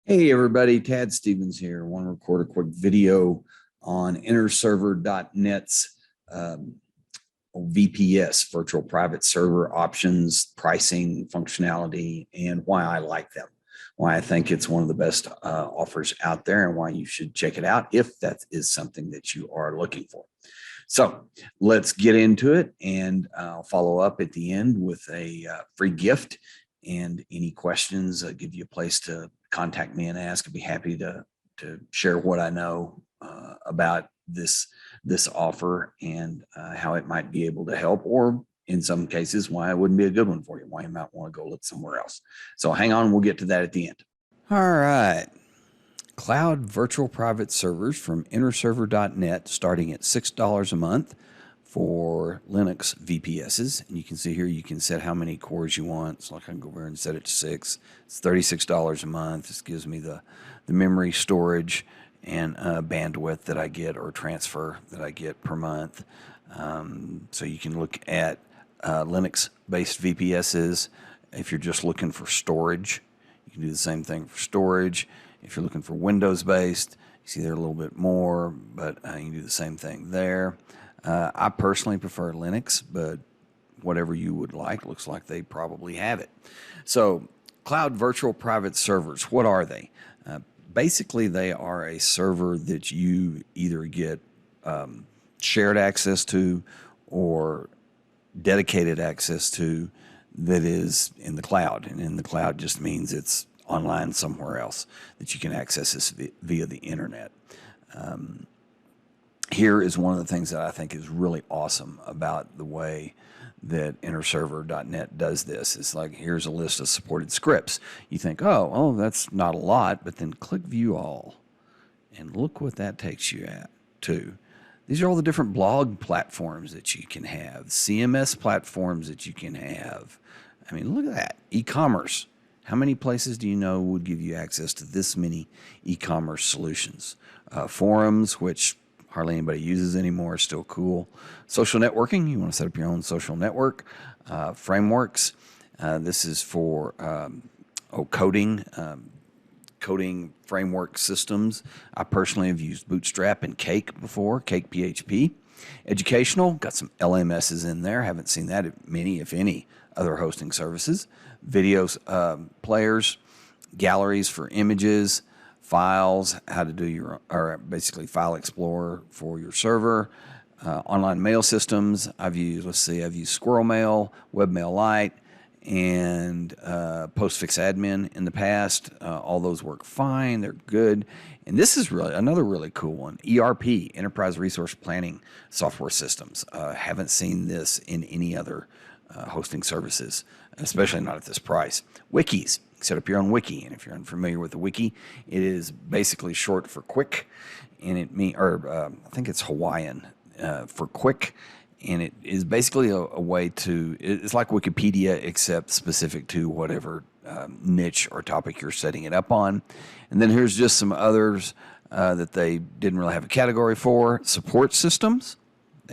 Hey everybody, Tad Stevens here. I want to record a quick video on InterServer.net's VPS, virtual private server options, pricing, functionality, and why I like them. Why I think it's one of the best offers out there and why you should check it out if that is something that you are looking for. So let's get into it, and I'll follow up at the end with a free gift. And any questions, give you a place to contact me and ask. I'd be happy to share what I know about this offer and how it might be able to help, or in some cases, why it wouldn't be a good one for you, why you might want to go look somewhere else. So hang on, we'll get to that at the end. All right. Cloud virtual private servers from InterServer.net starting at $6 a month for Linux VPSs. And you can see here, you can set how many cores you want. So like I can go over and set it to 6. It's $36 a month. This gives me the memory storage and bandwidth that I get, or transfer that I get per month. So you can look at Linux-based VPSs. If you're just looking for storage, you can do the same thing for storage. If you're looking for Windows-based, you see there a little bit more, but you can do the same thing there. I personally prefer Linux, but whatever you would like, looks like they probably have it. So cloud virtual private servers, what are they? Basically, they are a server that you either get shared access to or dedicated access to that is in the cloud. And in the cloud just means it's online somewhere else that you can access this via the internet. Here is one of the things that I think is really awesome about the way that InterServer.net does this. It's like, here's a list of supported scripts. You think, oh, that's not a lot, but then click View All, and look what that takes you to. These are all the different blog platforms that you can have, CMS platforms that you can have. I mean, look at that, e-commerce. How many places do you know would give you access to this many e-commerce solutions? Forums, which hardly anybody uses anymore, is still cool. Social networking, you want to set up your own social network. Frameworks, this is for coding, coding framework systems. I personally have used Bootstrap and Cake before, Cake PHP. Educational, got some LMSs in there. Haven't seen that at many, if any, other hosting services. Videos, players, galleries for images, files, how to do your, or basically File Explorer for your server, online mail systems. I've used Squirrel Mail, Webmail Lite, and Postfix Admin in the past. All those work fine. They're good. And this is really another really cool one. ERP, Enterprise Resource Planning Software Systems. Haven't seen this in any other hosting services, especially not at this price. Wikis, set up your own wiki, and if you're unfamiliar with the wiki, it is basically short for quick, and it means, I think it's Hawaiian for quick, and it is basically a way to, it's like Wikipedia except specific to whatever niche or topic you're setting it up on. And then here's just some others that they didn't really have a category for. Support systems.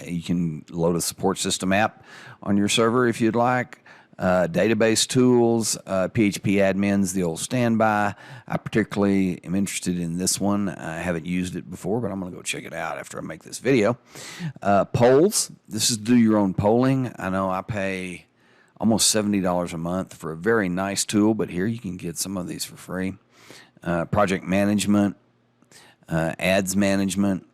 You can load a support system app on your server if you'd like. Database tools, PHP admins, the old standby. I particularly am interested in this one. I haven't used it before, but I'm going to go check it out after I make this video. Polls. This is do your own polling. I know I pay almost $70 a month for a very nice tool, but here you can get some of these for free. Project management, ads management,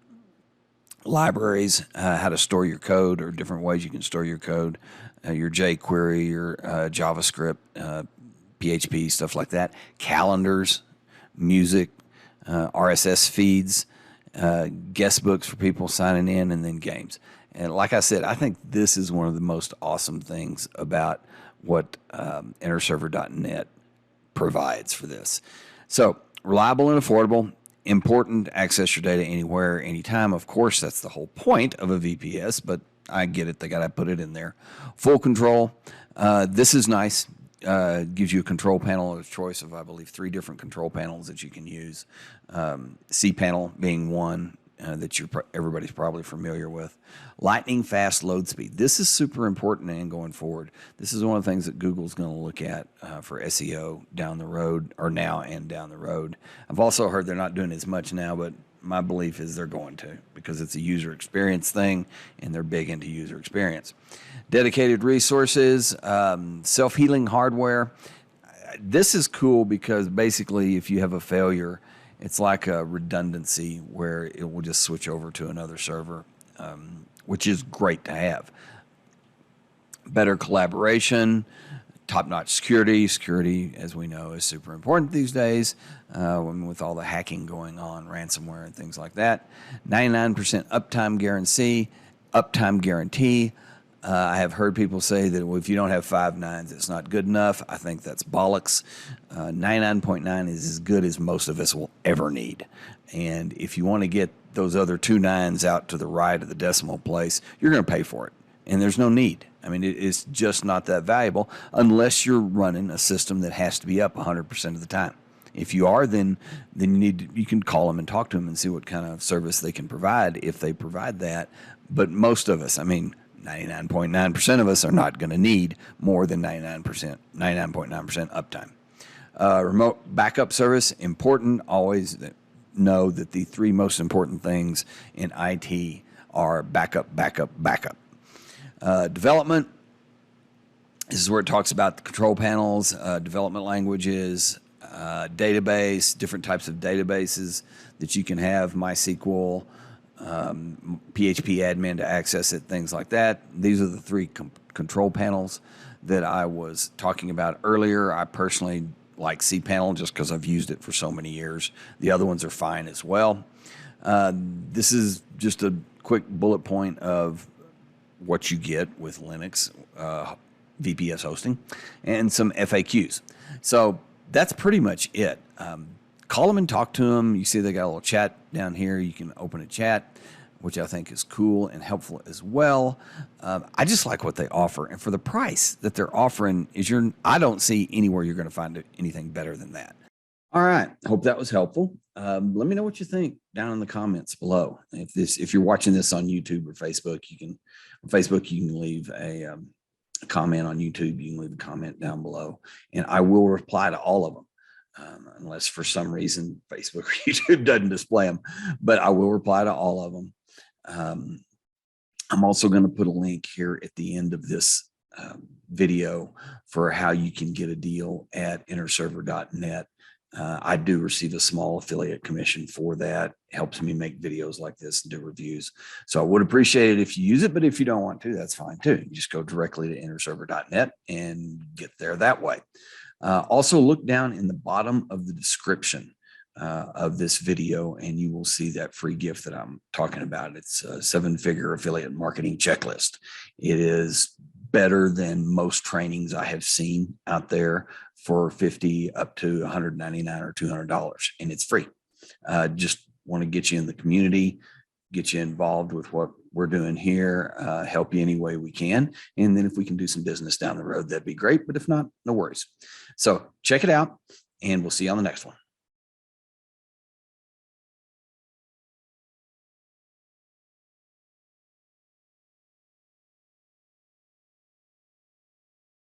libraries, how to store your code, or different ways you can store your code, your jQuery, your JavaScript, PHP, stuff like that. Calendars, music, RSS feeds, guest books for people signing in, and then games. And like I said, I think this is one of the most awesome things about what InterServer.net provides for this. So reliable and affordable. Important, access your data anywhere, anytime. Of course, that's the whole point of a VPS, but I get it. They got to put it in there. Full control. This is nice. Gives you a control panel, a choice of, I believe, 3 different control panels that you can use. cPanel being one, that everybody's probably familiar with. Lightning fast load speed. This is super important and going forward. This is one of the things that Google's going to look at for SEO down the road, or now and down the road. I've also heard they're not doing as much now, but my belief is they're going to, because it's a user experience thing and they're big into user experience. Dedicated resources, self-healing hardware. This is cool because basically if you have a failure, it's like a redundancy where it will just switch over to another server, which is great to have. Better collaboration, top-notch security. Security, as we know, is super important these days with all the hacking going on, ransomware and things like that. 99% uptime guarantee. I have heard people say that if you don't have 5 nines, it's not good enough. I think that's bollocks. 99.9 is as good as most of us will ever need. And if you want to get those other 2 nines out to the right of the decimal place, you're going to pay for it. And there's no need. I mean, it's just not that valuable unless you're running a system that has to be up 100% of the time. If you are, then you can call them and talk to them and see what kind of service they can provide if they provide that. But most of us, 99.9% of us are not going to need more than 99.9% uptime. Remote backup service, important. Always know that the 3 most important things in IT are backup, backup, backup. Development, this is where it talks about the control panels, development languages, database, different types of databases that you can have, MySQL, PHP admin to access it, things like that. These are the 3 control panels that I was talking about earlier. I personally like cPanel just because I've used it for so many years. The other ones are fine as well. This is just a quick bullet point of what you get with Linux VPS hosting and some FAQs. So that's pretty much it. Call them and talk to them. You see they got a little chat down here. You can open a chat, which I think is cool and helpful as well. I just like what they offer. And for the price that they're offering, I don't see anywhere you're going to find anything better than that. All right. Hope that was helpful. Let me know what you think down in the comments below. If you're watching this on YouTube or Facebook, you can leave a comment. On YouTube, you can leave a comment down below, and I will reply to all of them. Unless for some reason Facebook or YouTube doesn't display them, but I will reply to all of them. I'm also going to put a link here at the end of this video for how you can get a deal at InterServer.net. I do receive a small affiliate commission for that. It helps me make videos like this and do reviews. So I would appreciate it if you use it, but if you don't want to, that's fine too. You just go directly to InterServer.net and get there that way. Also look down in the bottom of the description of this video, and you will see that free gift that I'm talking about. It's a 7-figure affiliate marketing checklist. It is better than most trainings I have seen out there for $50 up to $199 or $200, and it's free. Just want to get you in the community, get you involved with what we're doing here, help you any way we can. And then if we can do some business down the road, that'd be great. But if not, no worries. So check it out, and we'll see you on the next one.